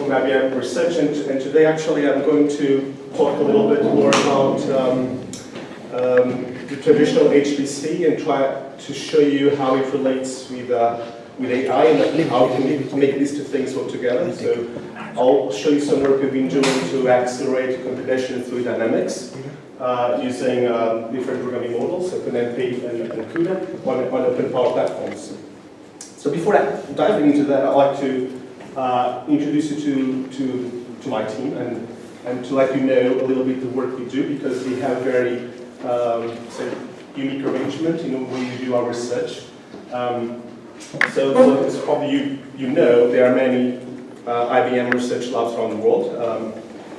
From IBM Research, and today actually I'm going to talk a little bit more about the traditional HPC and try to show you how it relates with AI and how we can make these two things work together. So I'll show you some work we've been doing to accelerate Computational Fluid Dynamics using different programming models, OpenMP and CUDA on OpenPOWER platforms. So before diving into that, I'd like to introduce you to my team and to let you know a little bit the work we do, because we have very unique arrangement when we do our research. So as probably you know, there are many IBM research labs around the world,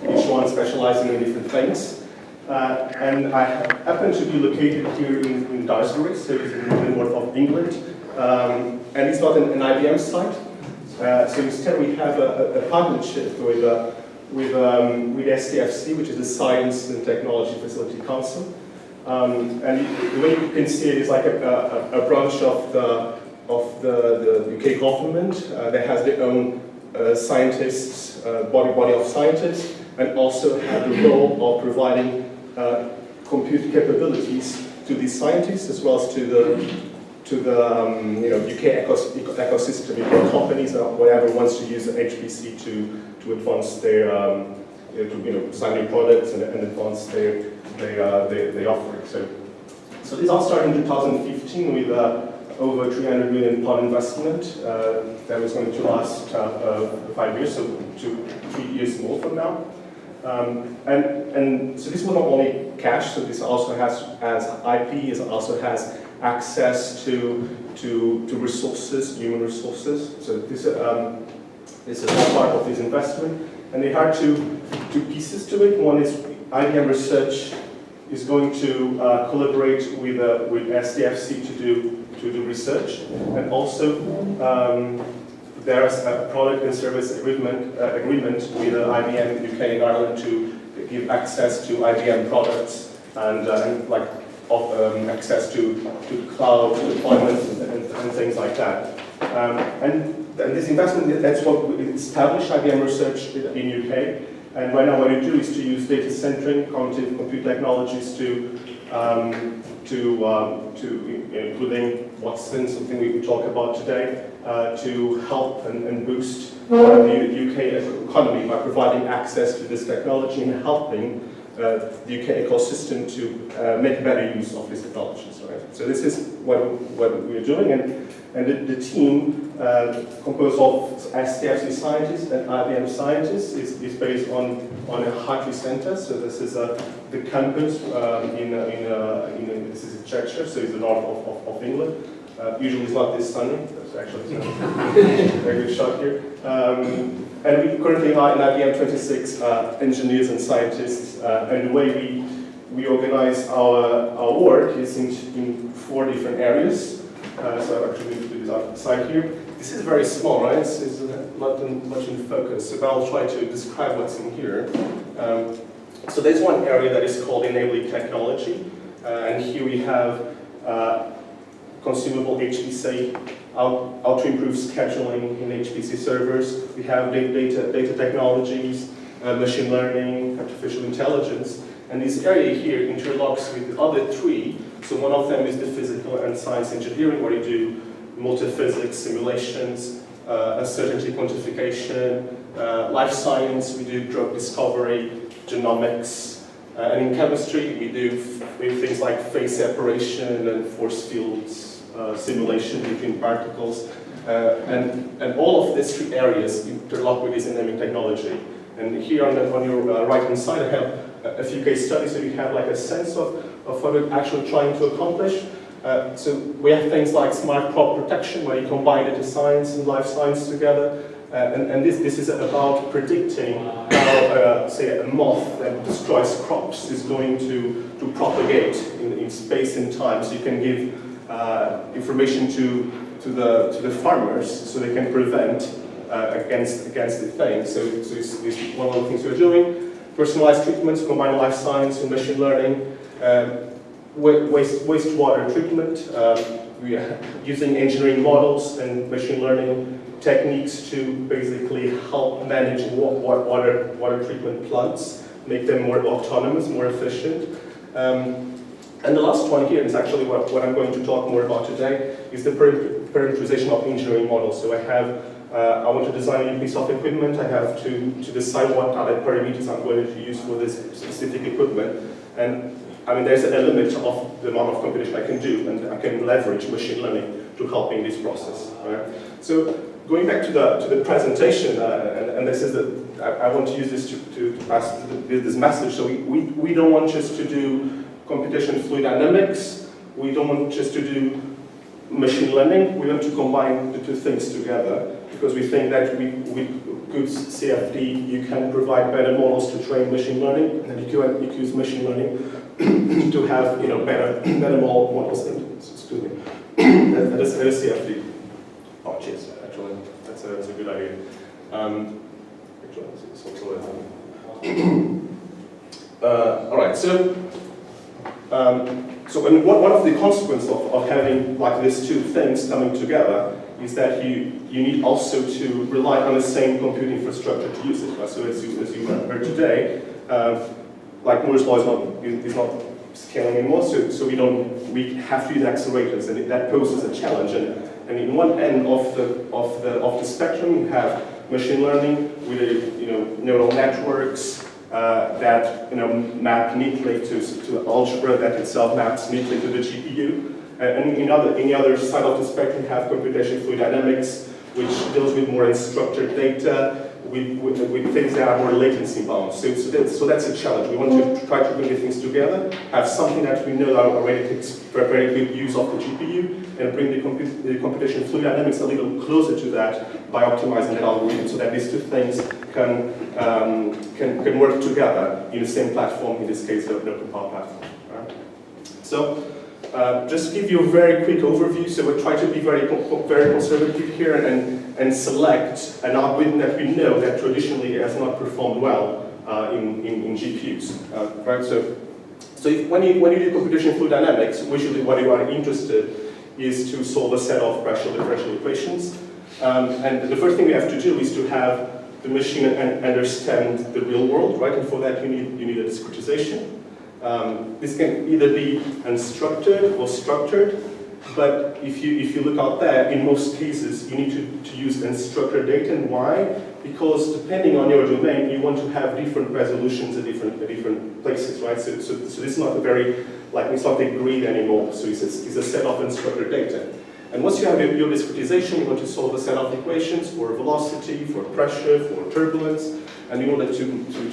each one specializing in different things. And I happen to be located here in Daresbury, so it's in the north of England, and it's not an IBM site. So instead we have a partnership with STFC, which is the Science and Technology Facility Council. And the way you can see it is like a branch of the UK government that has their own scientists, body of scientists, and also have the role of providing compute capabilities to these scientists as well as to the UK ecosystem, companies or whatever wants to use HPC to advance their design new products and advance their offering. So this all started in 2015 with over £300 million investment that was going to last 5 years, so 3 years more from now. And so this was not only cash, so this also has IP, it also has access to resources, human resources. So this is all part of this investment. And there are two pieces to it. One is IBM Research is going to collaborate with STFC to do research, and also there's a product and service agreement with IBM UK and Ireland to give access to IBM products and access to cloud deployment and things like that. And this investment, that's what we established IBM Research in UK. And right now what we do is to use data-centric cognitive compute technologies to including Watson, something we talk about today, to help and boost the UK economy by providing access to this technology and helping the UK ecosystem to make better use of these technologies. Right? So this is what we're doing, and the team composed of STFC scientists and IBM scientists is based on a Hartley Center. So this is the campus this is in Cheshire, so it's the north of England. Usually it's not this sunny. That's actually a very good shot here. And we currently are in IBM 26 engineers and scientists, and the way we organize our work is in 4 different areas. So actually we do this outside here. This is very small, right? It's not much in focus, so I'll try to describe what's in here. So there's one area that is called enabling technology, and here we have consumable HPC, how to improve scheduling in HPC servers. We have data technologies, machine learning, artificial intelligence, and this area here interlocks with the other 3. So one of them is the physical and science engineering, where you do multi-physics simulations, uncertainty quantification, life science, we do drug discovery, genomics, and in chemistry we do things like phase separation and force fields simulation between particles, and all of these 3 areas interlock with this enabling technology. And here on your right hand side I have a few case studies, so you have like a sense of what we're actually trying to accomplish. So we have things like smart crop protection, where you combine data science and life science together, and this is about predicting how, say, a moth that destroys crops is going to propagate in space and time. So you can give information to the farmers, so they can prevent against the thing. So it's one of the things we're doing. Personalized treatments, combine life science and machine learning. Wastewater treatment, we are using engineering models and machine learning techniques to basically help manage water treatment plants, make them more autonomous, more efficient. And the last one here is actually what I'm going to talk more about today, is the parameterization of engineering models. So I want to design a new piece of equipment. I have to decide what other parameters I'm going to use for this specific equipment. And I mean, there's a limit of the amount of computation I can do, and I can leverage machine learning to help in this process. Right? So going back to the presentation, and this is I want to use this to pass this message. So we don't want just to do Computation Fluid Dynamics. We don't want just to do machine learning. We want to combine the two things together, because we think that with good CFD you can provide better models to train machine learning, and then you can use machine learning to have better models. Excuse me. That is CFD. Oh, cheers. Actually, that's a good idea. Actually, it's also all right. So one of the consequences of having like these two things coming together is that you need also to rely on the same compute infrastructure to use it. Right? So as you heard today, like Moore's law is not scaling anymore. So we have to use accelerators, and that poses a challenge. And in one end of the spectrum, you have machine learning with neural networks that map neatly to algebra that itself maps neatly to the GPU. And in the other side of the spectrum, you have Computation Fluid Dynamics, which deals with more unstructured data, with things that are more latency bound. So that's a challenge. We want to try to bring the things together, have something that we know already takes very good use of the GPU, and bring the Computation Fluid Dynamics a little closer to that by optimizing that algorithm, so that these two things can work together in the same platform, in this case, the OpenPOWER platform. Right? So, just to give you a very quick overview, so we try to be very conservative here and select an algorithm that we know that traditionally has not performed well in GPUs. Right? So when you do computation fluid dynamics, usually what you are interested is to solve a set of partial differential equations. And the first thing we have to do is to have the machine understand the real world, right? And for that you need a discretization. This can either be unstructured or structured, but if you look out there, in most cases you need to use unstructured data. And why? Because depending on your domain, you want to have different resolutions at different places, right? So this is not a very, it's not a grid anymore, so it's a set of unstructured data. And once you have your discretization, you want to solve a set of equations for velocity, for pressure, for turbulence, and in order to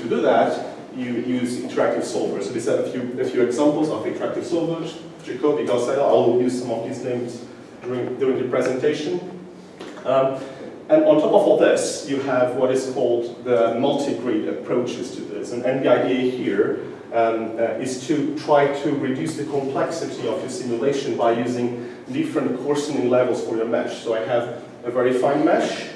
do that, you use interactive solvers. So these are a few examples of interactive solvers. Jacobi, Garcelle, I will use some of these names during the presentation. And on top of all this, you have what is called the multi-grid approaches to this. And the idea here is to try to reduce the complexity of your simulation by using different coarsening levels for your mesh. So I have a very fine mesh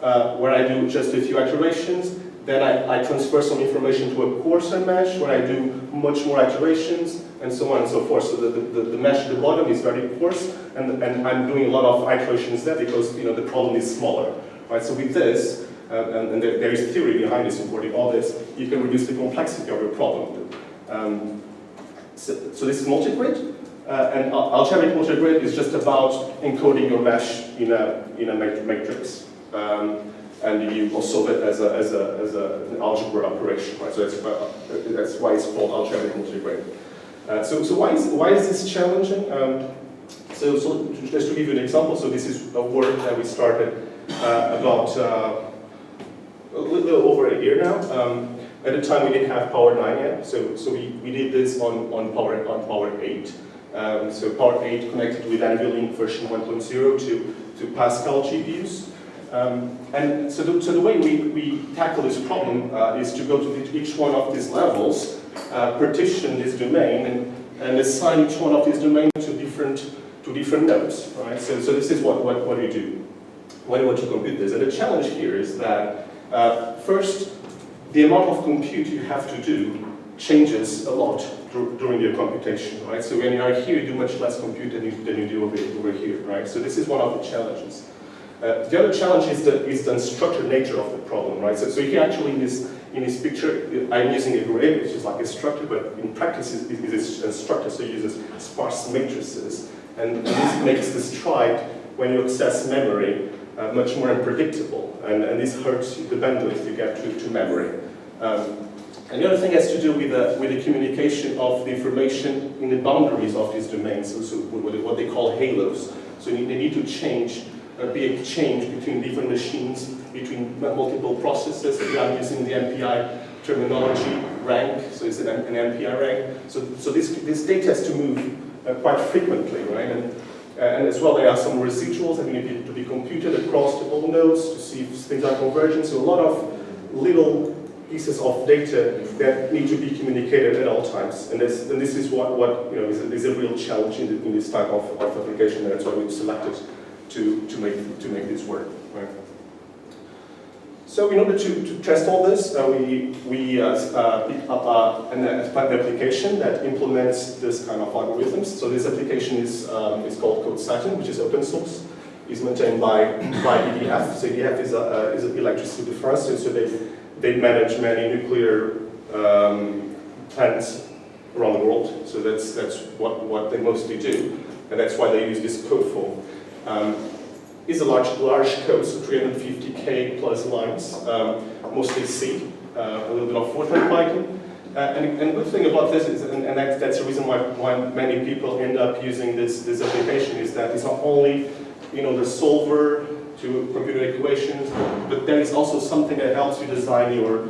where I do just a few iterations. Then I transfer some information to a coarser mesh where I do much more iterations, and so on and so forth. So the mesh at the bottom is very coarse, and I'm doing a lot of iterations there because the problem is smaller. Right? So with this, and there is theory behind this, supporting all this, you can reduce the complexity of your problem. So this is multi-grid, and algebraic multi-grid is just about encoding your mesh in a matrix. And you will solve it as an algebra operation, right? So that's why it's called algebraic multi-grid. So why is this challenging? So just to give you an example, so this is a work that we started about a little over a year now. At the time we didn't have Power 9 yet, so we did this on Power 8. So Power 8 connected with NVLINK version 1.0 to Pascal GPUs. And so the way we tackle this problem is to go to each one of these levels, partition this domain, and assign each one of these domains to different nodes. Right? So this is what you do when you want to compute this. And the challenge here is that first, the amount of compute you have to do changes a lot during your computation. Right? So when you are here, you do much less compute than you do over here. Right? So this is one of the challenges. The other challenge is the unstructured nature of the problem, right? So here actually in this picture, I'm using a grid, which is like a structure, but in practice it's unstructured, so it uses sparse matrices. And this makes the stride, when you access memory, much more unpredictable. And this hurts the bandwidth you get to memory. And the other thing has to do with the communication of the information in the boundaries of these domains, so what they call halos. So they need to be a change between different machines, between multiple processes. I'm using the MPI terminology, rank, so it's an MPI rank. So this data has to move quite frequently, right? And as well, there are some residuals that need to be computed across all nodes to see if things are convergent. So a lot of little pieces of data that need to be communicated at all times, and this is what is a real challenge in this type of application. And that's why we've selected to make this work. Right? So in order to test all this, we picked up an application that implements this kind of algorithms. So this application is called CodeSatin, which is open source. It's maintained by EDF. So EDF is Electricité de France. So they manage many nuclear plants around the world. So that's what they mostly do, and that's why they use this code form. It's a large code, so 350K plus lines, mostly C, a little bit of Fortran Python. And the good thing about this is, and that's the reason why many people end up using this application, is that it's not only the solver to computer equations, but there is also something that helps you design your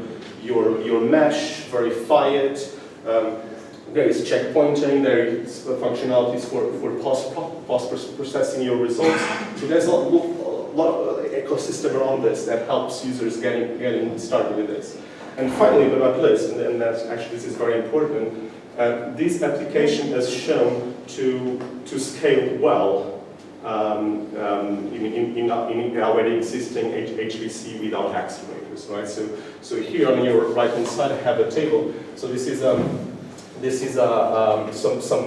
mesh, verify it. There is checkpointing, there is functionalities for post-processing your results. So there's a lot of ecosystem around this that helps users getting started with this. And finally, but not least, and this is very important, this application has shown to scale well in already existing HPC without accelerators, right? So here on your right-hand side, I have a table. So this is some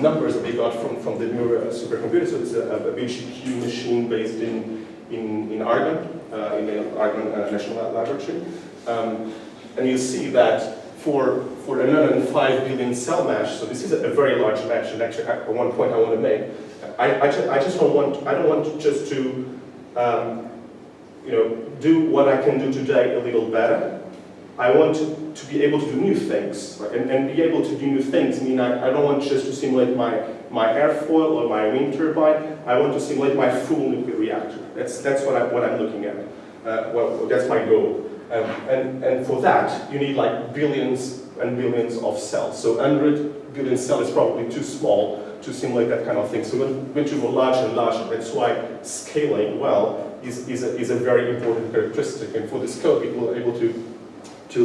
numbers that we got from the Barcelona Supercomputing. So it's a GPU machine based in Argonne, in the Argonne National Laboratory. And you see that for another 5 billion cell mesh, so this is a very large mesh. And actually, at one point I want to make, I don't want just to do what I can do today a little better. I want to be able to do new things, right? And be able to do new things mean I don't want just to simulate my airfoil or my wind turbine. I want to simulate my full nuclear reactor. That's what I'm looking at. Well, that's my goal. And for that, you need like billions and billions of cells. So 100 billion cells is probably too small to simulate that kind of thing. So when you go larger and larger, that's why scaling well is a very important characteristic. And for this code, people are able to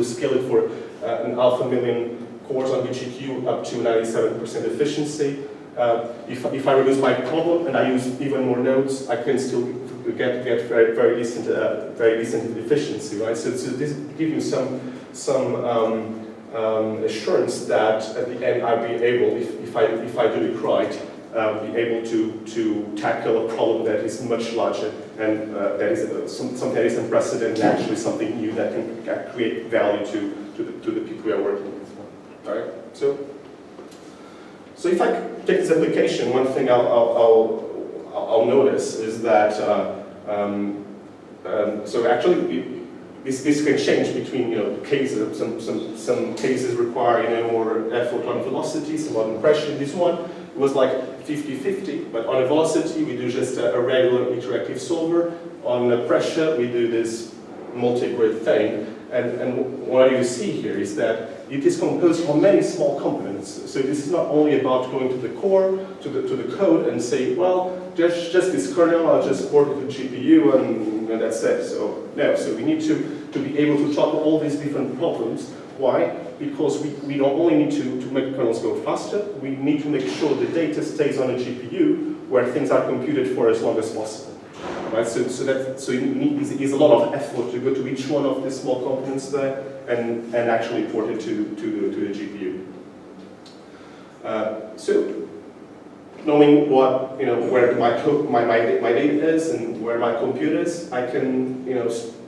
scale it for an 500,000 cores on each GPU up to 97% efficiency. If I reduce my problem and I use even more nodes, I can still get very decent efficiency, right? So this gives you some assurance that at the end I'll be able, if I do it right, be able to tackle a problem that is much larger and that is something that is unprecedented and actually something new that can create value to the people we are working with. All right. So if I take this application, one thing I'll notice is that so actually this can change between cases. Some cases require more effort on velocity, some on pressure. This one was like 50-50, but on a velocity we do just a regular interactive solver. On the pressure we do this multi-grid thing. And what you see here is that it is composed from many small components. So this is not only about going to the core, to the code, and say, well, just this kernel, I'll just port it to GPU, and that's it. So no, so we need to be able to tackle all these different problems. Why? Because we don't only need to make kernels go faster, we need to make sure the data stays on a GPU where things are computed for as long as possible. Right? So it is a lot of effort to go to each one of the small components there and actually port it to the GPU. So knowing what, where my data is and where my compute is, I can,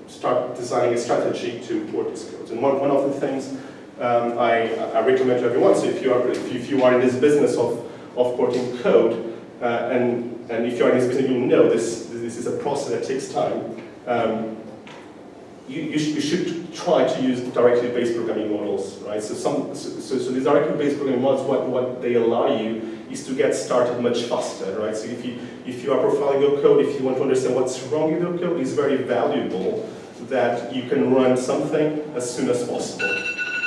start designing a strategy to port this code. And one of the things I recommend to everyone, so if you are in this business of porting code, and if you are in this business, you'll know this is a process that takes time. You should try to use directly based programming models, right? So these directly based programming models, what they allow you is to get started much faster, right? So if you are profiling your code, if you want to understand what's wrong with your code, it's very valuable that you can run something as soon as possible,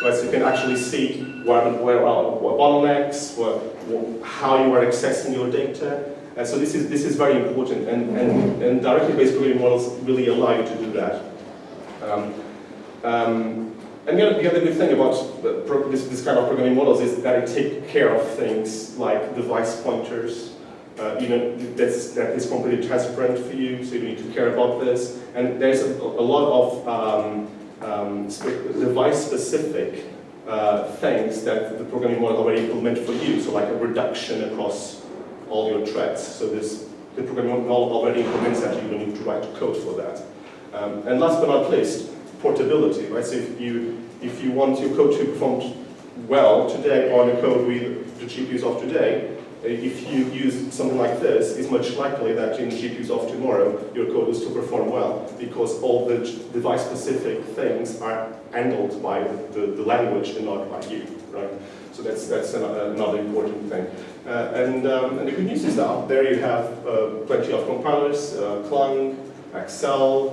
right? So you can actually see where are bottlenecks, how you are accessing your data. And so this is very important, and directly based programming models really allow you to do that. And the other good thing about this kind of programming models is that it takes care of things like device pointers. That is completely transparent for you, so you don't need to care about this. And there's a lot of device-specific things that the programming model already implements for you. So like a reduction across all your threads. So the programming model already implements that. You don't need to write code for that. And last but not least, portability, right? So if you want your code to perform well today on a code with the GPUs of today, if you use something like this, it's much likely that in the GPUs of tomorrow, your code will still perform well, because all the device-specific things are handled by the language and not by you, right? So that's another important thing. And the good news is that there you have plenty of compilers, Clang, Excel,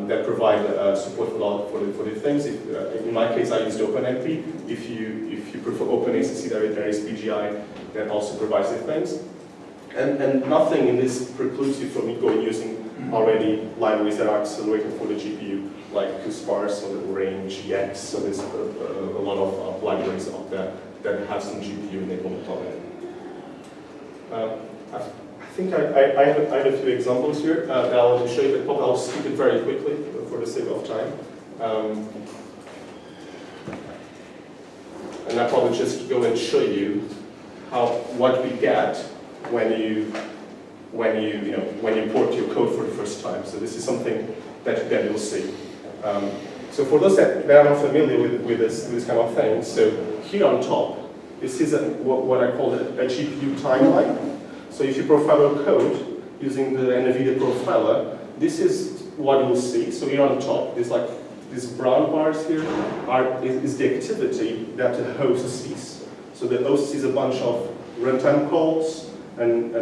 that provide support for the things. In my case, I used OpenMP. If you prefer OpenACC, there is PGI that also provides the things. And nothing in this precludes you from going using already libraries that are accelerated for the GPU, like QSparse or Range, EX. So there's a lot of libraries out there that have some GPU enablement on it. I think I had a few examples here that I want to show you, but I'll skip it very quickly for the sake of time. And I'll probably just go and show you what we get when you port your code for the first time. So this is something that you'll see. So for those that are not familiar with this kind of thing, so here on top, this is what I call a GPU timeline. So if you profile your code using the NVIDIA profiler, this is what you'll see. So here on top, there's like these brown bars here is the activity that the host sees. So the host sees a bunch of runtime calls and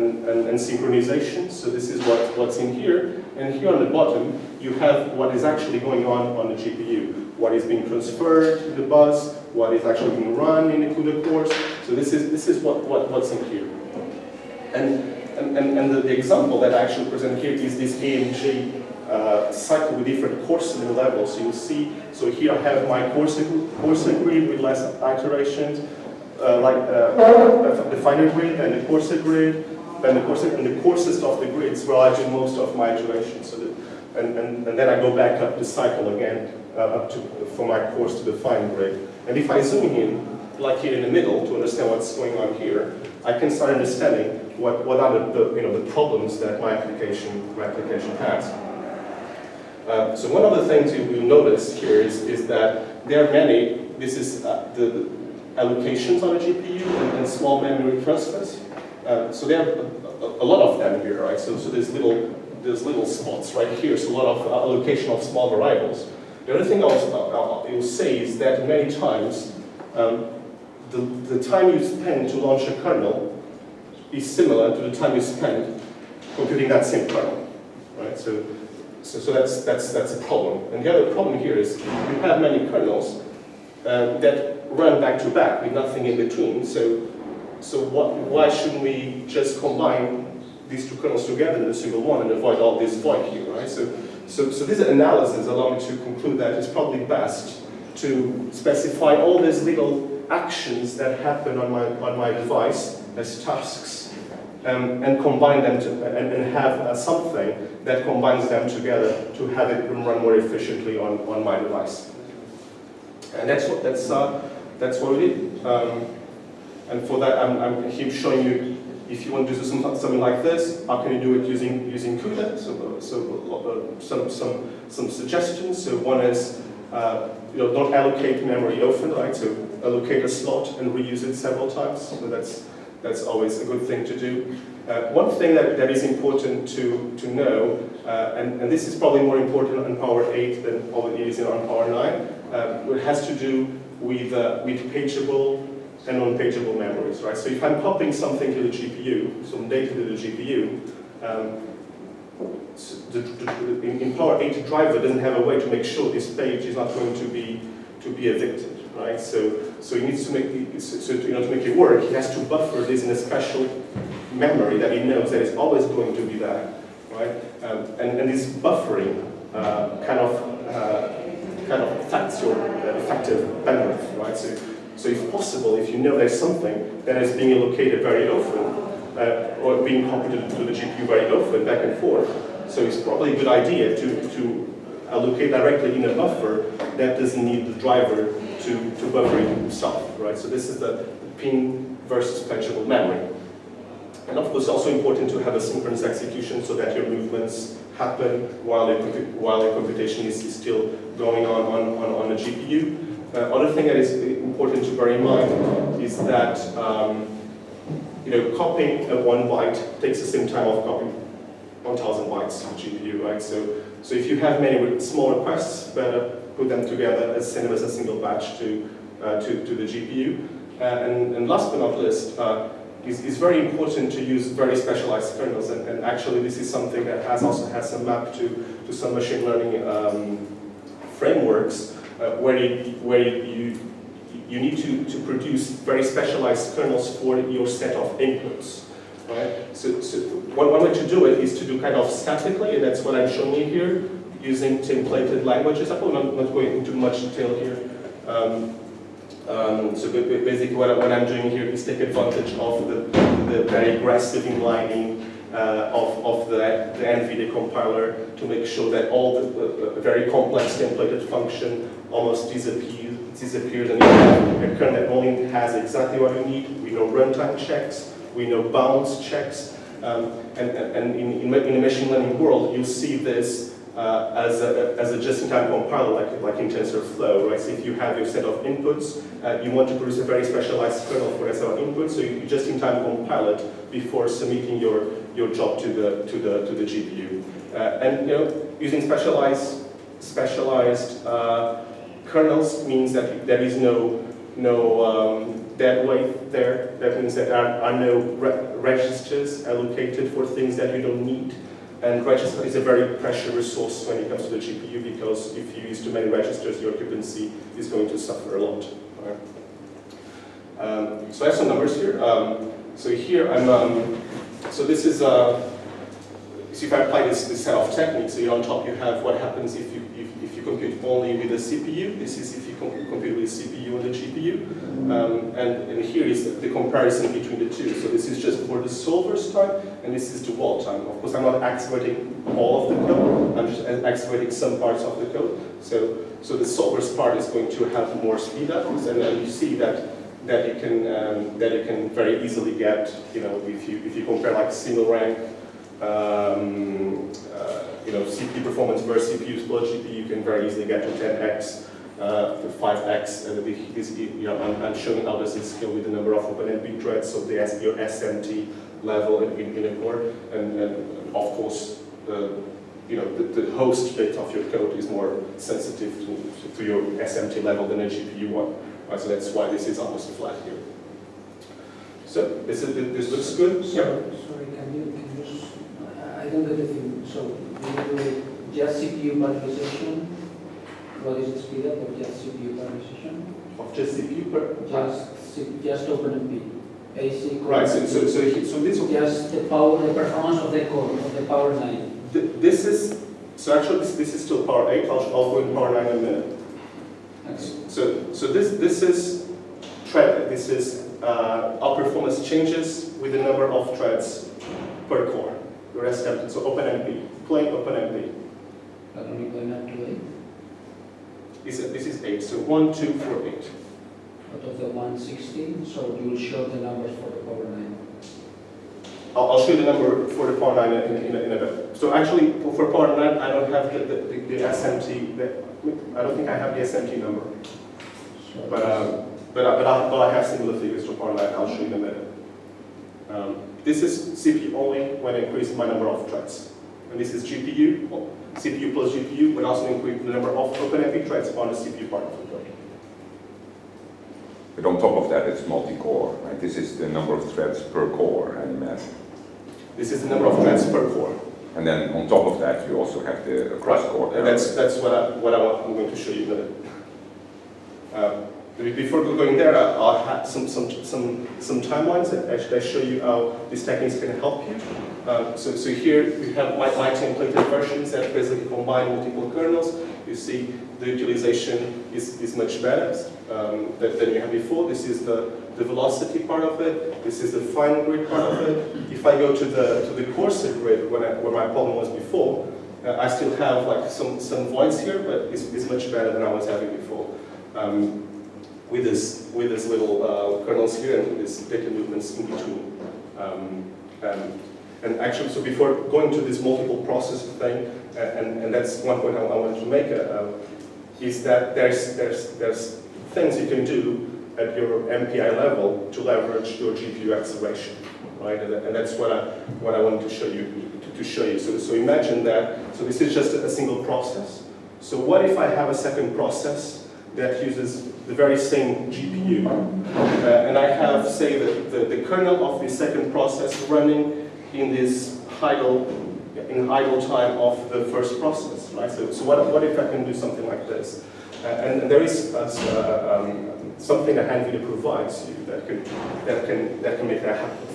synchronization. So this is what's in here. And here on the bottom, you have what is actually going on the GPU. What is being transferred to the bus, what is actually being run in the CUDA cores. So this is what's in here. And the example that I actually present here is this AMG cycle with different course levels. So you'll see, so here I have my course grid with less iterations, the finer grid and the coarser grid, and the coarsest of the grids where I do most of my iterations. So and then I go back up the cycle again from my coarse to the fine grid. And if I zoom in, like here in the middle, to understand what's going on here, I can start understanding what are the problems that my application has. So one of the things you'll notice here is that there are many. This is the allocations on a GPU and small memory transfers. So there are a lot of them here, right? So there's little spots right here. So a lot of allocation of small variables. The other thing you'll say is that many times the time you spend to launch a kernel is similar to the time you spend computing that same kernel, right? So that's a problem. And the other problem here is you have many kernels that run back to back with nothing in between. So why shouldn't we just combine these two kernels together in a single one and avoid all this void here, right? So this analysis allowed me to conclude that it's probably best to specify all these little actions that happen on my device as tasks, and combine them and have something that combines them together to have it run more efficiently on my device. And that's what we did. And for that, I'm here showing you if you want to do something like this, how can you do it using CUDA? Some suggestions. So one is don't allocate memory often, right? So allocate a slot and reuse it several times. So that's always a good thing to do. One thing that is important to know, and this is probably more important on Power 8 than it is on Power 9, it has to do with pageable and non-pageable memories, right? So if I'm popping something to the GPU, some data to the GPU, in Power 8 the driver doesn't have a way to make sure this page is not going to be evicted, right? So he needs to make to make it work, he has to buffer this in a special memory that he knows that is always going to be there, right? And this buffering kind of affects your effective bandwidth, right? So if possible, if you know there's something that is being allocated very often, or being copied to the GPU very often, back and forth, so it's probably a good idea to allocate directly in a buffer that doesn't need the driver to buffer it himself, right? So this is the pin versus pageable memory. And of course, it's also important to have a synchronous execution so that your movements happen while the computation is still going on the GPU. Other thing that is important to bear in mind is that copying 1 byte takes the same time of copying 1,000 bytes to the GPU, right? So if you have many small requests, better put them together as send them as a single batch to the GPU. And last but not least, it's very important to use very specialized kernels, and actually this is something that also has some map to some machine learning frameworks where you need to produce very specialized kernels for your set of inputs, right? So one way to do it is to do kind of statically, and that's what I'm showing you here, using templated languages. I'm not going into much detail here. So basically what I'm doing here is take advantage of the very aggressive inlining of the NVIDIA compiler to make sure that all the very complex templated function almost disappears, and you have a kernel that only has exactly what you need. We know runtime checks, we know bounds checks, and in the machine learning world, you'll see this as a just-in-time compiler, like in TensorFlow, right? So if you have your set of inputs, you want to produce a very specialized kernel for that set of inputs, so you just-in-time compile it before submitting your job to the GPU. And using specialized kernels means that there is no dead weight there. That means that there are no registers allocated for things that you don't need. And register is a very precious resource when it comes to the GPU, because if you use too many registers, your occupancy is going to suffer a lot. Right? So I have some numbers here. So here so this is so if I apply this set of techniques, so here on top you have what happens if you compute only with a CPU. This is if you compute with a CPU and a GPU. And here is the comparison between the two. So this is just for the solver's time, and this is the wall time. Of course, I'm not accelerating all of the code. I'm just accelerating some parts of the code. So the solver's part is going to have more speedups, and then you see that you can very easily get, if you compare like single rank, CPU performance versus CPUs plus GPU, you can very easily get to 10x, to 5x, and I'm showing how does it scale with the number of OpenMP threads, so your SMT level in a core, and of course, the host bit of your code is more sensitive to your SMT level than a GPU one, right? So that's why this is almost flat here. So this looks good. Sorry, can you I don't get the thing. So you do just CPU parallelization. What is the speed up of just CPU parallelization? Of just CPU just OpenMP. AC. Right. So this just the performance of the core of the Power 9. This is still Power 8. I'll go in Power 9 in a minute. Okay. So this is thread. This is our performance changes with the number of threads per core. The rest empty. So OpenMP, plain OpenMP. But only going up to 8. This is 8. So 1, 2, 4, 8. Out of the 116, so you will show the numbers for the Power 9. I'll show you the number for the Power 9 in a bit. So actually, for Power 9, I don't have the SMT. I don't think I have the SMT number. But I have similar figures for Power 9. I'll show you in a minute. This is CPU only when I increase my number of threads. And this is GPU, CPU plus GPU, but also increase the number of OpenMP threads on the CPU part of the code. But on top of that, it's multi-core, right? This is the number of threads per core, I imagine. This is the number of threads per core. And then on top of that, you also have the cross-core. And that's I'm going to show you in a minute. Before going there, I'll have some timelines that actually show you how these techniques can help you. So here we have my templated versions that basically combine multiple kernels. You see the utilization is much better than you had before. This is the velocity part of it. This is the fine grid part of it. If I go to the coarser grid where my problem was before, I still have like some voids here, but it's much better than I was having before. With this little kernels here and these data movements in between. And actually, so before going to this multiple process thing, and that's one point I wanted to make, is that there's things you can do at your MPI level to leverage your GPU acceleration, right? And that's what I wanted to show you. So imagine that. So this is just a single process. So what if I have a second process that uses the very same GPU, and I have, say, the kernel of the second process running in this idle time of the first process, right? So what if I can do something like this? And there is something that NVIDIA provides you that can make that happen,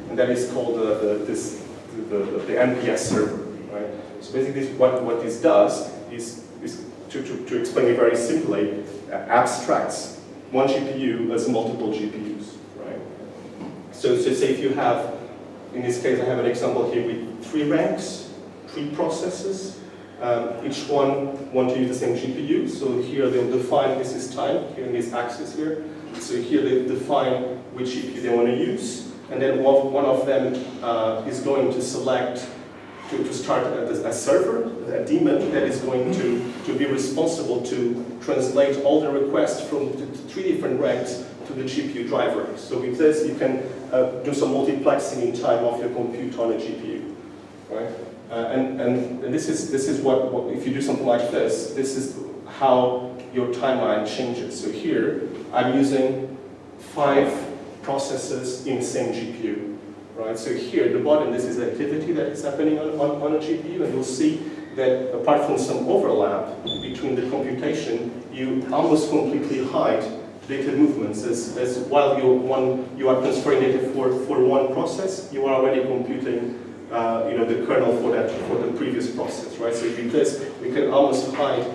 and that is called the NPS server, right? So basically, what this does is to explain it very simply, abstracts one GPU as multiple GPUs, right? So say if you have, in this case I have an example here with 3 ranks, 3 processes, each one want to use the same GPU, so here they'll define, this is time, here in this axis here, so here they define which GPU they want to use, and then one of them is going to select to start a server, a daemon that is going to be responsible to translate all the requests from the 3 different ranks to the GPU driver. So with this, you can do some multiplexing in time of your compute on a GPU, right? And this is what if you do something like this is how your timeline changes. So here, I'm using 5 processes in the same GPU. Right, so here at the bottom, this is the activity that is happening on a GPU, and you'll see that apart from some overlap between the computation, you almost completely hide data movements as while you are transferring data for one process, you are already computing the kernel for the previous process, right? So with this, we can almost hide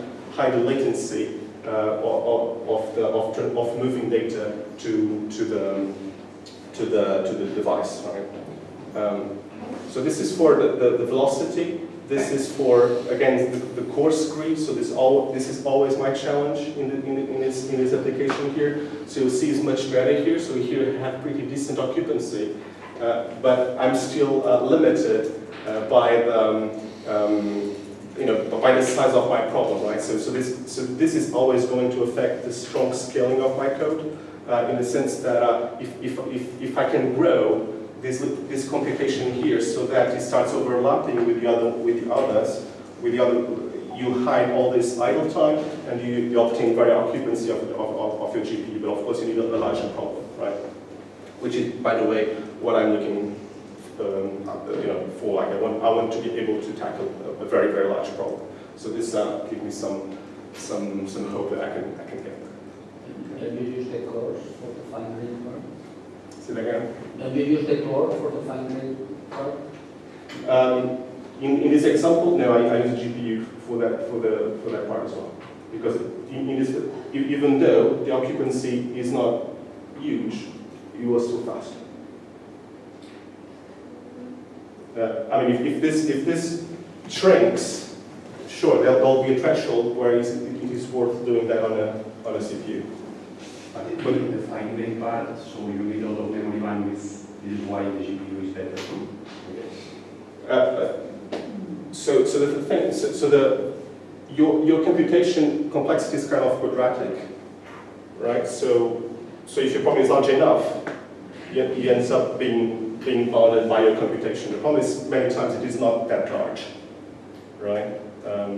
the latency of moving data to the device, right? So this is for the velocity. This is for, again, the coarse grid. So this is always my challenge in this application here. So you'll see it's much better here. So here I have pretty decent occupancy, but I'm still limited by the size of my problem, right? So this is always going to affect the strong scaling of my code. In the sense that if I can grow this computation here so that it starts overlapping with the others, you hide all this idle time and you obtain very occupancy of your GPU. But of course, you need a larger problem, right? Which is, by the way, what I'm looking for. Like I want to be able to tackle a very, very large problem. So this gives me some hope that I can get. Can you use the cores for the fine-grained part? Say that again? Can you use the core for the fine-grained part? In this example, no, I use GPU for that part as well. Because even though the occupancy is not huge, you are still fast. I mean, if this shrinks, sure, there'll be a threshold where it is worth doing that on a CPU. But in the fine-grained part, so you need a lot of memory bandwidth This is why the GPU is better too. So the thing, your computation complexity is kind of quadratic, right? So if your problem is large enough, it ends up being bounded by your computation. The problem is many times it is not that large, right? I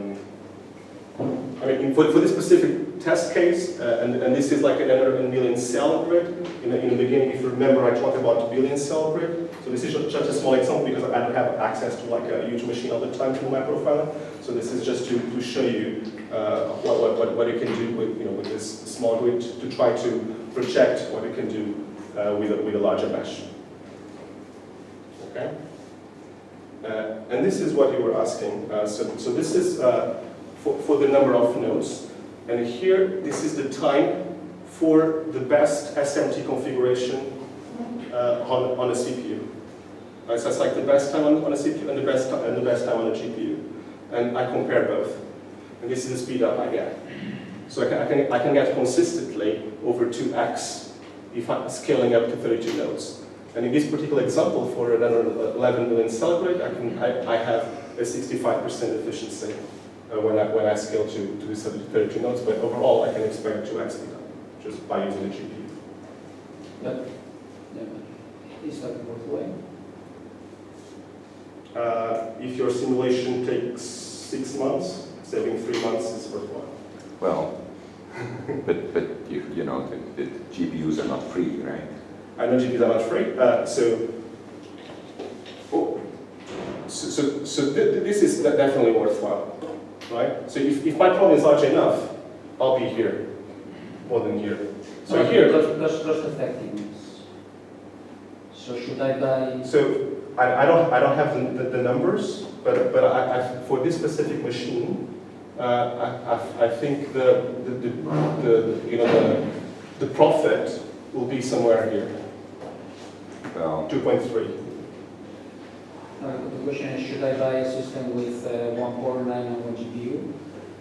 mean, for this specific test case, and this is like another million cell grid. In the beginning, if you remember, I talked about billion cell grid. So this is just a small example because I don't have access to like a huge machine all the time to my profiler. So this is just to show you what you can do with this small grid to try to project what you can do with a larger mesh. Okay. And this is what you were asking. So this is for the number of nodes. And here, this is the time for the best SMT configuration on a CPU. Right, so it's like the best time on a CPU and the best time on a GPU. And I compare both. And this is the speed up I get. So I can get consistently over 2x if I'm scaling up to 32 nodes. And in this particular example, for another 11 million cell grid, I have a 65% efficiency when I scale to 32 nodes. But overall, I can expect 2x speed up just by using the GPU. But is that worthwhile? If your simulation takes 6 months, saving 3 months is worthwhile. Well, but you know, the GPUs are not free, right? I know GPUs are not free, so this is definitely worthwhile, right? So if my problem is large enough, I'll be here, more than here. So here, cost effectiveness. So should I buy? So I don't have the numbers, but for this specific machine, I think the profit will be somewhere here. Well, 2.3. The question is, should I buy a system with 1 core 9 and 1 GPU?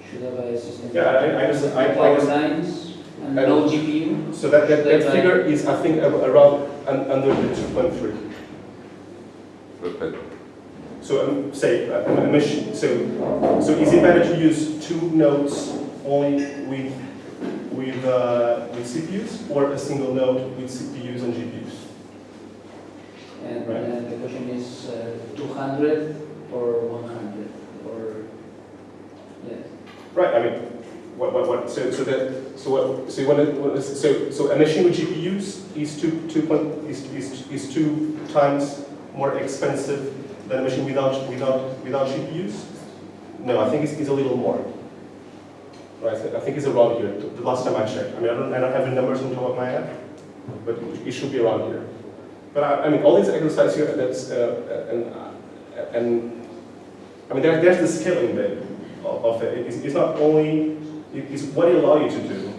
Should I buy a system with power 9s and no GPU? So that figure is, I think, around under the 2.3. but So say a machine. So is it better to use 2 nodes only with CPUs, or a single node with CPUs and GPUs? And Right. the question is 200 or 100 or yes. Right. I mean, so a machine with GPUs is 2 times more expensive than a machine without GPUs. No, I think it's a little more. Right. I think it's around here. The last time I checked. I mean, I don't have the numbers on top of my head, but it should be around here. But I mean, all these exercises here, that's and I mean, there's the scaling bit of it. It's not only it's what it allows you to do,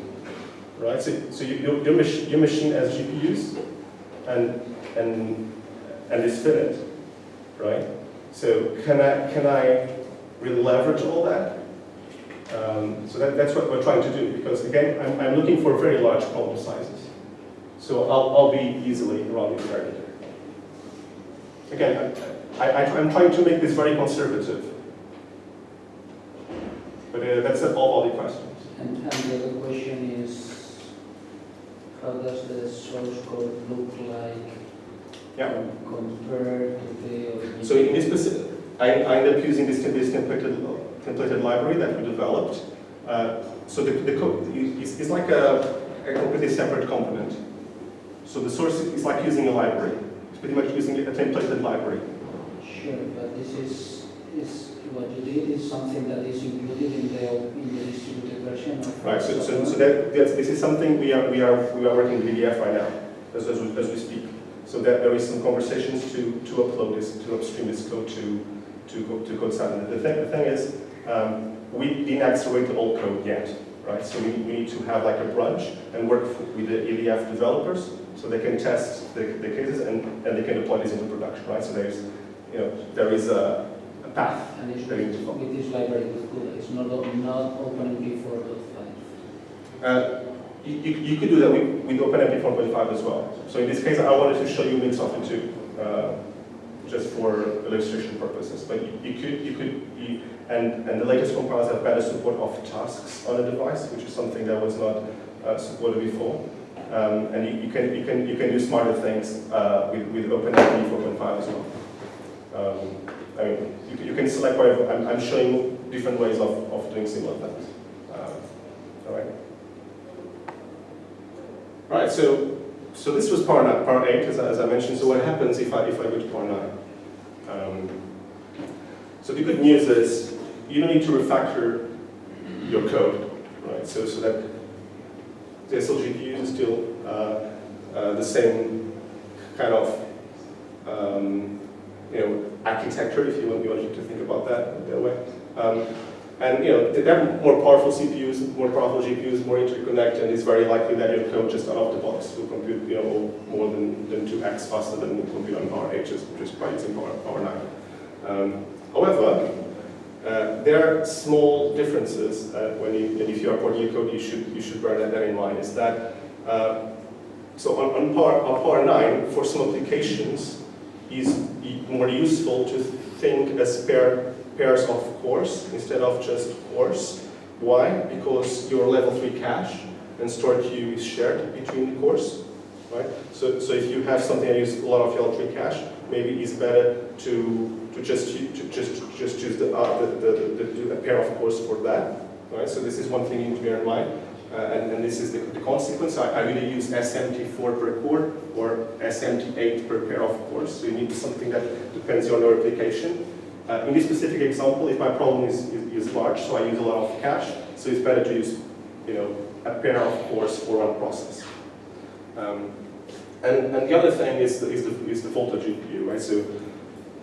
right? So your machine has GPUs, and it's finite, right? So can I really leverage all that? So that's what we're trying to do, because again, I'm looking for very large problem sizes. So I'll be easily around the target. Again, I'm trying to make this very conservative. But that's all the questions. And the other question is, how does the source code look like compared to the... So in this specific, I ended up using this templated library that we developed. So the code is like a completely separate component. So the source is like using a library. It's pretty much using a templated library. Sure, but this is what you did is something that is included in the distributed version of Right. So this is something we are working with VDF right now, as we speak. So that there is some conversations to upload this, to upstream this code to CodeSat. The thing is, we didn't accelerate the old code yet, right? So we need to have like a branch and work with the EDF developers so they can test the cases and they can deploy this into production, right? So there is a path. And it's that we need to follow. with this library with CUDA, it's not OpenMP 4.5. you could do that with OpenMP 4.5 as well. So in this case, I wanted to show you a mix of the two, just for illustration purposes. But and the latest compilers have better support of tasks on a device, which is something that was not supported before. And you can do smarter things with OpenMP 4.5 as well. I mean, you can select whatever. I'm showing different ways of doing similar things. All right. Right. So this was part 8, as I mentioned. So what happens if I go to part 9? So the good news is you don't need to refactor your code, right? So that the SLGPU is still the same kind of architecture, if you want to think about that way. And they're more powerful CPUs, more powerful GPUs, more interconnected, and it's very likely that your code just out of the box will compute more than 2x faster than will compute on Power 8 just by using Power 9. However, there are small differences if you are porting your code, you should bear that in mind. Is that so on Power 9 for some applications is more useful to think as pairs of cores instead of just cores. Why? Because your level 3 cache and store queue is shared between the cores, right? So if you have something that uses a lot of level 3 cache, maybe it's better to just choose a pair of cores for that, right? So this is one thing you need to bear in mind, and this is the consequence. I really use SMT4 per core or SMT8 per pair of cores. So you need something that depends on your application. In this specific example, if my problem is large, so I use a lot of cache, so it's better to use a pair of cores for one process. And the other thing is the Volta GPU, right?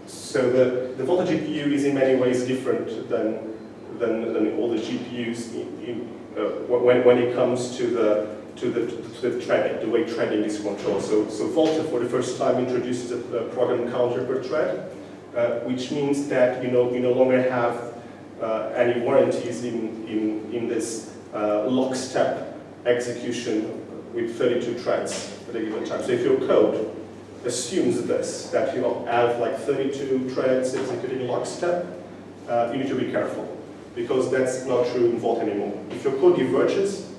So the Volta GPU is in many ways different than all the GPUs when it comes to the threading, the way threading is controlled. So Volta for the first time introduces a program counter per thread, which means that you no longer have any warranties in this lockstep execution with 32 threads at a given time. So if your code assumes this, that you have like 32 threads executing lockstep, you need to be careful, because that's not true in Volta anymore. If your code diverges,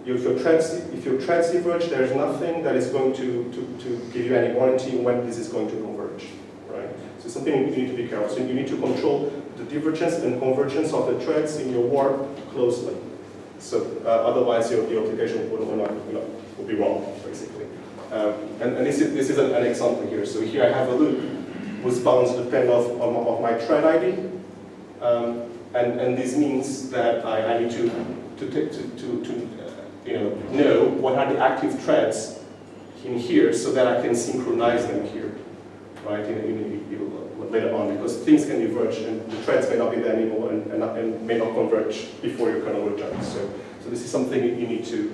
if your threads diverge, there's nothing that is going to give you any warranty when this is going to converge, right? So something you need to be careful. So you need to control the divergence and convergence of the threads in your warp closely. So otherwise your application will be wrong, basically. And this is an example here. So here I have a loop whose bounds depend of my thread ID, and this means that I need to know what are the active threads in here, so that I can synchronize them here, right? Later on, because things can diverge and the threads may not be there anymore and may not converge before your kernel returns. So this is something you need to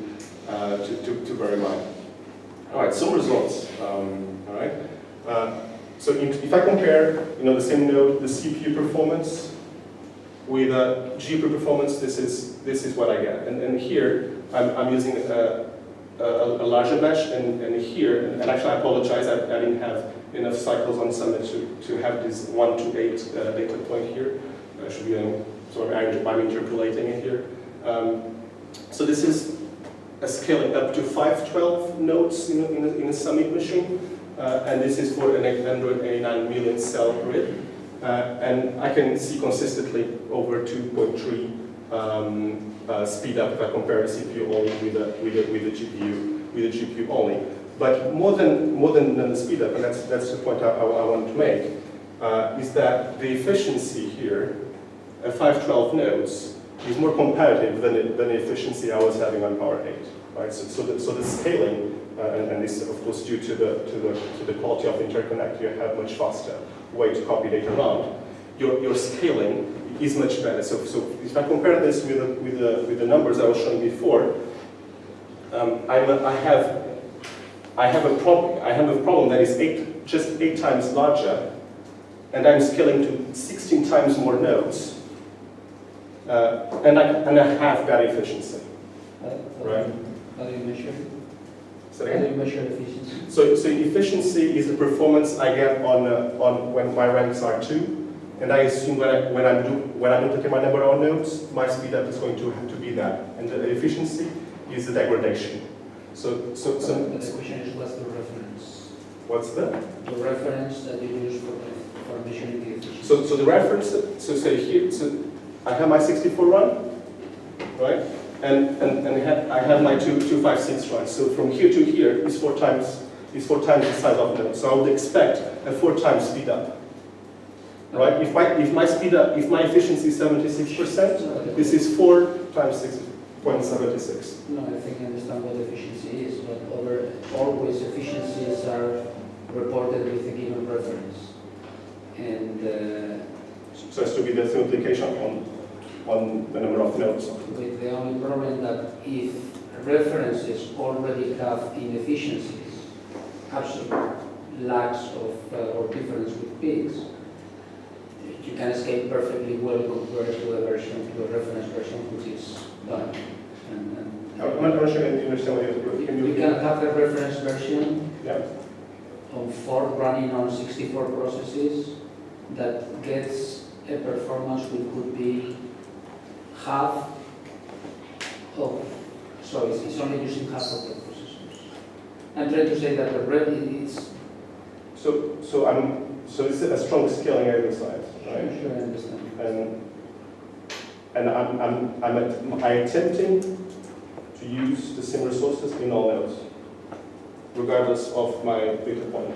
bear in mind. All right, some results. All right. So if I compare, the same node, the CPU performance with GPU performance, this is what I get. And here I'm using a larger mesh, and here, and actually I apologize, I didn't have enough cycles on Summit to have this 1 to 8 data point here. Should be I'm interpolating it here. So this is a scaling up to 512 nodes in a Summit machine, and this is for an 889 million cell grid, and I can see consistently over 2.3 speed up if I compare the CPU only with the GPU only. But more than the speed up, and that's the point I wanted to make, is that the efficiency here at 512 nodes is more competitive than the efficiency I was having on Power 8. Right? So the scaling, and this of course due to the quality of interconnect, you have much faster way to copy data around. Your scaling is much better. So if I compare this with the numbers I was showing before, I have a problem that is just 8 times larger, and I'm scaling to 16 times more nodes, and I have better efficiency, right? How do you measure? So How do again, you measure efficiency? so efficiency is the performance I get on when my ranks are 2, and I assume when I duplicate my number of nodes, my speed up is going to have to be that, and the efficiency is the degradation. So But the question is, what's the reference? what's the? The reference that you use for measuring the efficiency. So the reference, so say here, so I have my 64 run, right? And I have my 256 run. So from here to here is 4 times the size of node. So I would expect a 4 times speed up, right? If my speed up, if my efficiency is 76%, this is 4 times 6.76. No, I think I understand what efficiency is, but always efficiencies are reported with a given reference. And So it has to be the multiplication on the number of nodes. with the only problem that if references already have inefficiencies, absolute lacks of or difference with peaks, you can escape perfectly well compared to a reference version which is done. I'm not sure I understand what You can have a reference version Yeah. on 4 running on 64 processes that gets a performance which could be half of, so it's only using half of the processors. I'm trying to say that the red is. So it's a strong scaling exercise, right? Sure, I understand. And I'm attempting to use the same resources in all nodes, regardless of my data point.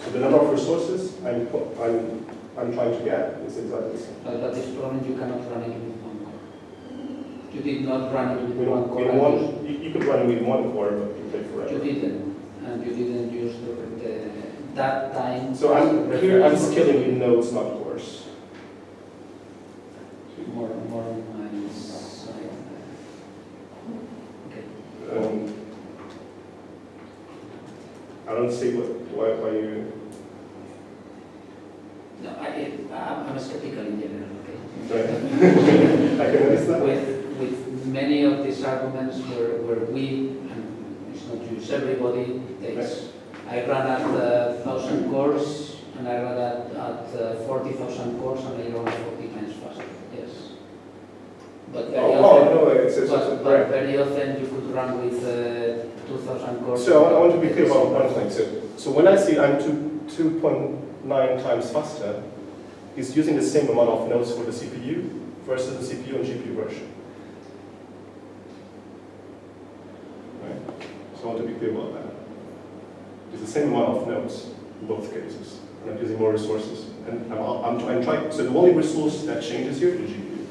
So the number of resources I'm trying to get is exactly the same. But this problem you cannot run it with one core. You did not run it with In one core. one, you could run with one core, but you take forever. You didn't, and you didn't use that time. So I'm scaling in nodes, not cores. More on my side. Okay. I don't see why you. No, I'm skeptical in general. Right. Okay. I can understand. With many of these arguments where we, and it's not just everybody, takes. I run at 1,000 cores, and I run at 40,000 cores, and I run 40 times faster. Yes. But very often, no, it's but very often you could run with 2,000 cores. So I want to be clear about one thing. So when I say I'm 2.9 times faster, it's using the same amount of nodes for the CPU versus the CPU and GPU version. Right? So I want to be clear about that. It's the same amount of nodes in both cases. And I'm using more resources. And I'm trying, so the only resource that changes here is the GPU.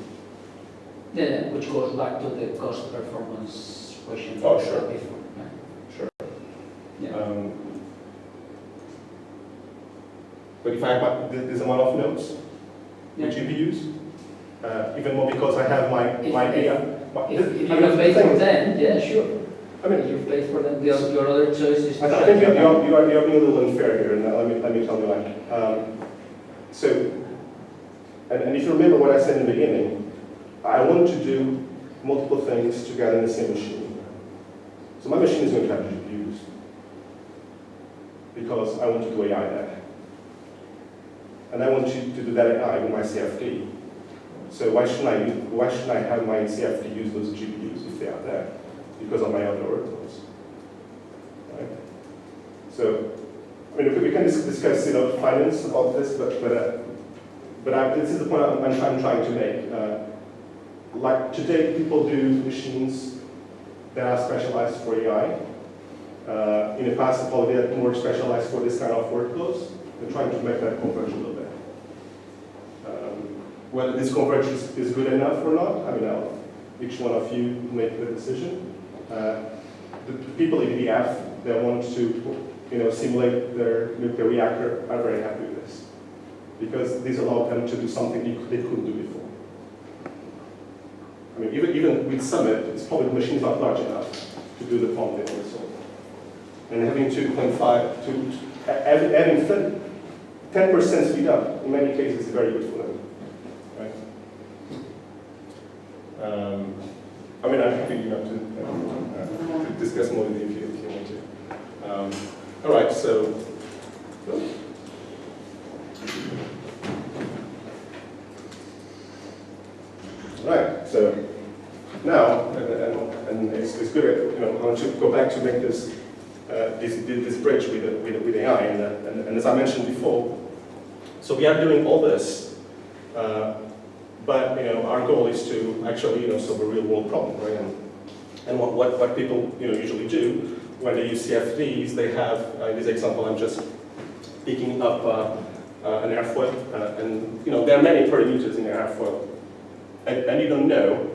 Yeah, which goes back to the cost performance question. Oh, sure. Before, right? Sure. Yeah. But if I have this amount of nodes with GPUs, even more because I have my AI. If you have paid for them, yeah, sure. I mean, You paid for them. Your other choice is. I think you're being a little unfair here, and let me tell you why. So, and if you remember what I said in the beginning, I want to do multiple things together in the same machine. So my machine is going to have GPUs because I want to do AI there, and I want to do that AI with my CFD. So why shouldn't I have my CFD use those GPUs if they are there? Because of my other workloads, right? So, I mean, we can discuss, finance about this, but this is the point I'm trying to make. Like today, people do machines that are specialized for AI. In the past, probably they had more specialized for this kind of workloads. We're trying to make that converge a little bit. Whether this converge is good enough or not, I mean, each one of you make the decision. The people in EDF that want to, simulate their nuclear reactor are very happy with this because this allowed them to do something they couldn't do before. I mean, even with Summit, it's probably the machine is not large enough to do the problem they want to solve. And having 2.5 adding 10% speed up in many cases is very good for them, right? I mean, I'm happy to discuss more with you if you want to. All right, so. Right, so now, and it's good, I want to go back to make this bridge with AI, and as I mentioned before, so we are doing all this, but our goal is to actually solve a real world problem, right? And what people usually do when they use CFDs, they have in this example I'm just picking up an airfoil, and there are many parameters in an airfoil. And you don't know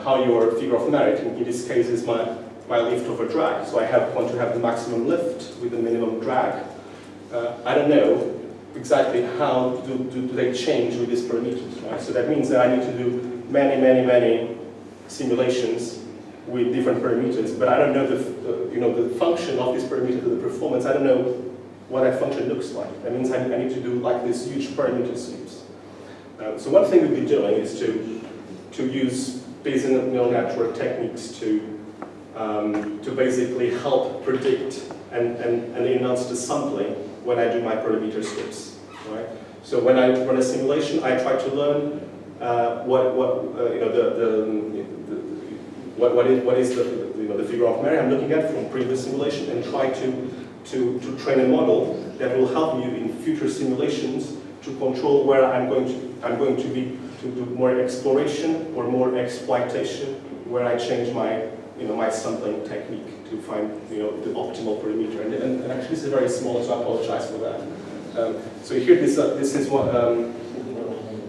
how your figure of merit, in this case, is my lift over drag. So I want to have the maximum lift with the minimum drag. I don't know exactly how do they change with these parameters, right? So that means that I need to do many simulations with different parameters, but I don't know the function of this parameter, the performance. I don't know what that function looks like. That means I need to do like this huge parameter sweeps. So one thing we've been doing is to use Bayesian neural network techniques to basically help predict and enhance the sampling when I do my parameter sweeps, right? So when I run a simulation, I try to learn what is the figure of merit I'm looking at from previous simulation, and try to train a model that will help me in future simulations to control where I'm going to be to do more exploration or more exploitation, where I change my my sampling technique to find the optimal parameter. And actually this is very small, so I apologize for that. So here this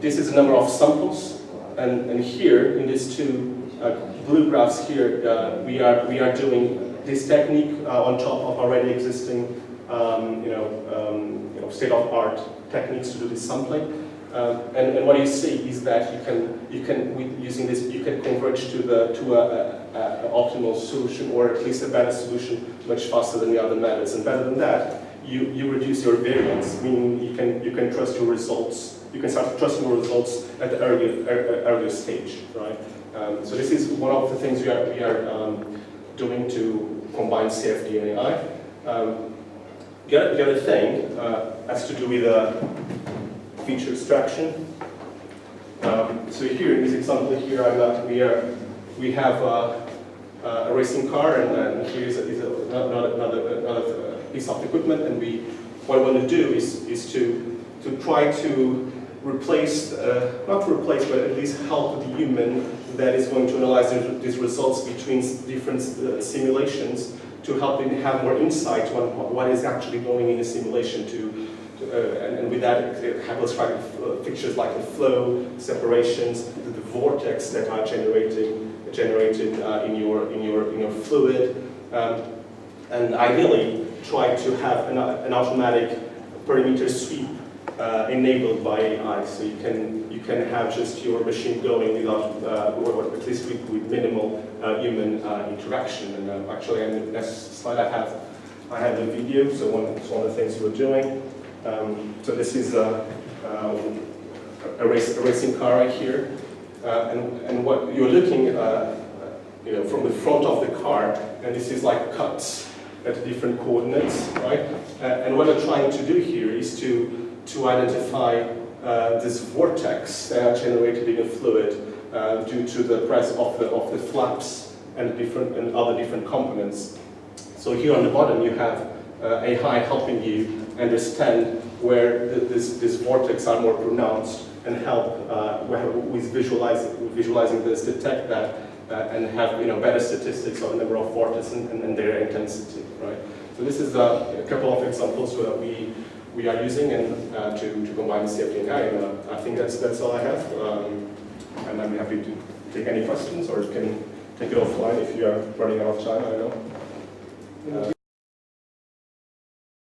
is a number of samples, and here in these two blue graphs here we are doing this technique on top of already existing state-of-art techniques to do this sampling. And what you see is that using this you can converge to an optimal solution, or at least a better solution, much faster than the other methods. And better than that, you reduce your variance, meaning you can trust your results. You can start trusting your results at the earlier stage, right? So this is one of the things we are doing to combine CFD and AI. The other thing has to do with feature extraction. So here in this example here, we have a racing car, and here is another piece of equipment, and what we want to do is to try to replace, not replace, but at least help the human that is going to analyze these results between different simulations, to help them have more insight on what is actually going in a simulation and with that have us try pictures like the flow, separations, the vortex that are generated in your fluid, and ideally try to have an automatic perimeter sweep enabled by AI, so you can have just your machine going without, or at least with minimal human interaction. And actually, in the next slide, I have a video. So one of the things we're doing. So this is a racing car right here, and what you're looking, from the front of the car, and this is like cuts at different coordinates, right? And what I'm trying to do here is to identify this vortex that are generated in a fluid due to the presence of the flaps and other different components. So here on the bottom you have AI helping you understand where this vortex are more pronounced, and help with visualizing this, detect that, and have better statistics on the number of vortices and their intensity, right? So this is a couple of examples that we are using and to combine CFD and AI. And I think that's all I have, and I'm happy to take any questions, or you can take it offline if you are running out of time. I don't know.